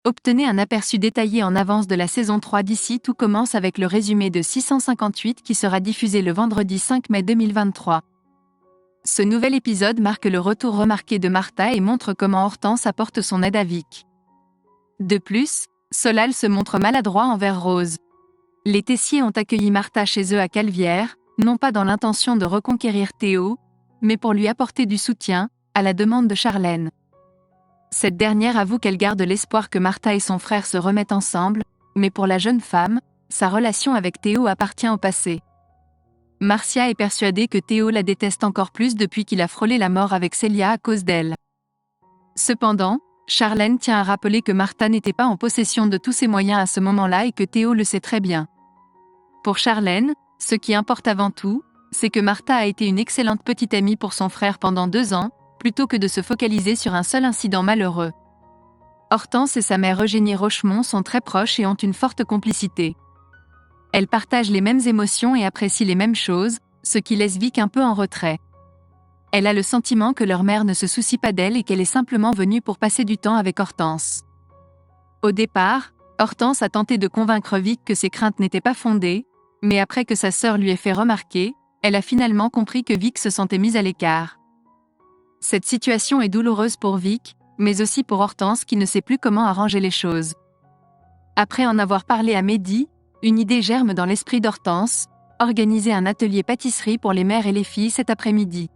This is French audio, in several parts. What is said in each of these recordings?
Obtenez un aperçu détaillé en avance de la saison 3 d'ici. Tout commence avec le résumé de 658 qui sera diffusé le vendredi 5 mai 2023. Ce nouvel épisode marque le retour remarqué de Martha et montre comment Hortense apporte son aide à Vic. De plus, Solal se montre maladroit envers Rose. Les Tessier ont accueilli Martha chez eux à Calvière, non pas dans l'intention de reconquérir Théo, mais pour lui apporter du soutien, à la demande de Charlène. Cette dernière avoue qu'elle garde l'espoir que Martha et son frère se remettent ensemble, mais pour la jeune femme, sa relation avec Théo appartient au passé. Marcia est persuadée que Théo la déteste encore plus depuis qu'il a frôlé la mort avec Célia à cause d'elle. Cependant, Charlène tient à rappeler que Martha n'était pas en possession de tous ses moyens à ce moment-là et que Théo le sait très bien. Pour Charlène, ce qui importe avant tout, c'est que Martha a été une excellente petite amie pour son frère pendant 2 ans, plutôt que de se focaliser sur un seul incident malheureux. Hortense et sa mère Eugénie Rochemont sont très proches et ont une forte complicité. Elles partagent les mêmes émotions et apprécient les mêmes choses, ce qui laisse Vic un peu en retrait. Elle a le sentiment que leur mère ne se soucie pas d'elle et qu'elle est simplement venue pour passer du temps avec Hortense. Au départ, Hortense a tenté de convaincre Vic que ses craintes n'étaient pas fondées, mais après que sa sœur lui ait fait remarquer, elle a finalement compris que Vic se sentait mise à l'écart. Cette situation est douloureuse pour Vic, mais aussi pour Hortense qui ne sait plus comment arranger les choses. Après en avoir parlé à Mehdi, une idée germe dans l'esprit d'Hortense, organiser un atelier pâtisserie pour les mères et les filles cet après-midi.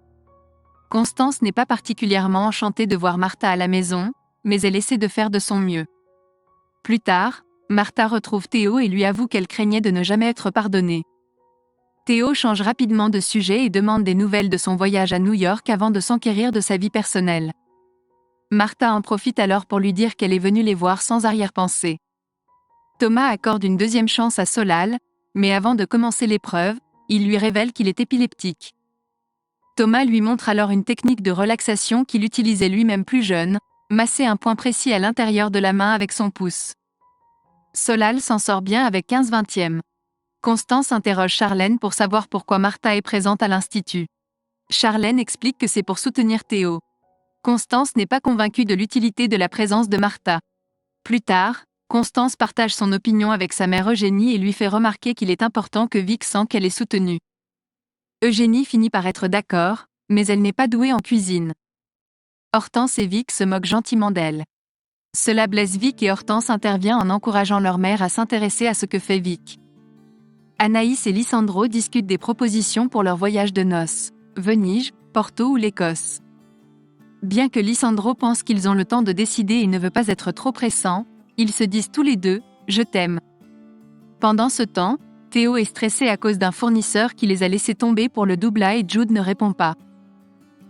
Constance n'est pas particulièrement enchantée de voir Martha à la maison, mais elle essaie de faire de son mieux. Plus tard, Martha retrouve Théo et lui avoue qu'elle craignait de ne jamais être pardonnée. Théo change rapidement de sujet et demande des nouvelles de son voyage à New York avant de s'enquérir de sa vie personnelle. Martha en profite alors pour lui dire qu'elle est venue les voir sans arrière-pensée. Thomas accorde une deuxième chance à Solal, mais avant de commencer l'épreuve, il lui révèle qu'il est épileptique. Thomas lui montre alors une technique de relaxation qu'il utilisait lui-même plus jeune, masser un point précis à l'intérieur de la main avec son pouce. Solal s'en sort bien avec 15/20. Constance interroge Charlène pour savoir pourquoi Martha est présente à l'institut. Charlène explique que c'est pour soutenir Théo. Constance n'est pas convaincue de l'utilité de la présence de Martha. Plus tard, Constance partage son opinion avec sa mère Eugénie et lui fait remarquer qu'il est important que Vic sente qu'elle est soutenue. Eugénie finit par être d'accord, mais elle n'est pas douée en cuisine. Hortense et Vic se moquent gentiment d'elle. Cela blesse Vic et Hortense intervient en encourageant leur mère à s'intéresser à ce que fait Vic. Anaïs et Lisandro discutent des propositions pour leur voyage de noces, Venise, Porto ou l'Écosse. Bien que Lisandro pense qu'ils ont le temps de décider et ne veut pas être trop pressant, ils se disent tous les deux « je t'aime ». Pendant ce temps, Théo est stressé à cause d'un fournisseur qui les a laissés tomber pour le doubla et Jude ne répond pas.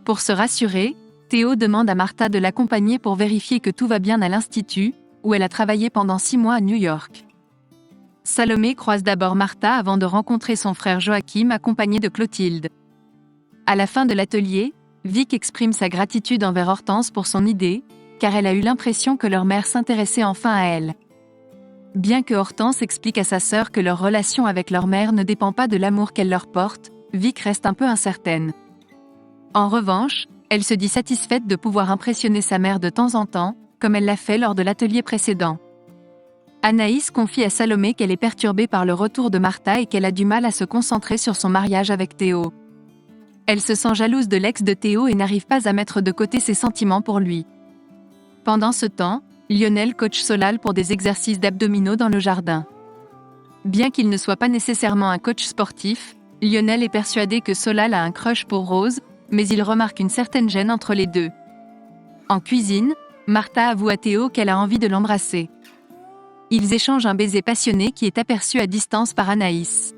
Pour se rassurer, Théo demande à Martha de l'accompagner pour vérifier que tout va bien à l'institut, où elle a travaillé pendant 6 mois à New York. Salomé croise d'abord Martha avant de rencontrer son frère Joachim accompagné de Clotilde. À la fin de l'atelier, Vic exprime sa gratitude envers Hortense pour son idée, car elle a eu l'impression que leur mère s'intéressait enfin à elle. Bien que Hortense explique à sa sœur que leur relation avec leur mère ne dépend pas de l'amour qu'elle leur porte, Vic reste un peu incertaine. En revanche, elle se dit satisfaite de pouvoir impressionner sa mère de temps en temps, comme elle l'a fait lors de l'atelier précédent. Anaïs confie à Salomé qu'elle est perturbée par le retour de Martha et qu'elle a du mal à se concentrer sur son mariage avec Théo. Elle se sent jalouse de l'ex de Théo et n'arrive pas à mettre de côté ses sentiments pour lui. Pendant ce temps, Lionel coach Solal pour des exercices d'abdominaux dans le jardin. Bien qu'il ne soit pas nécessairement un coach sportif, Lionel est persuadé que Solal a un crush pour Rose, mais il remarque une certaine gêne entre les deux. En cuisine, Martha avoue à Théo qu'elle a envie de l'embrasser. Ils échangent un baiser passionné qui est aperçu à distance par Anaïs.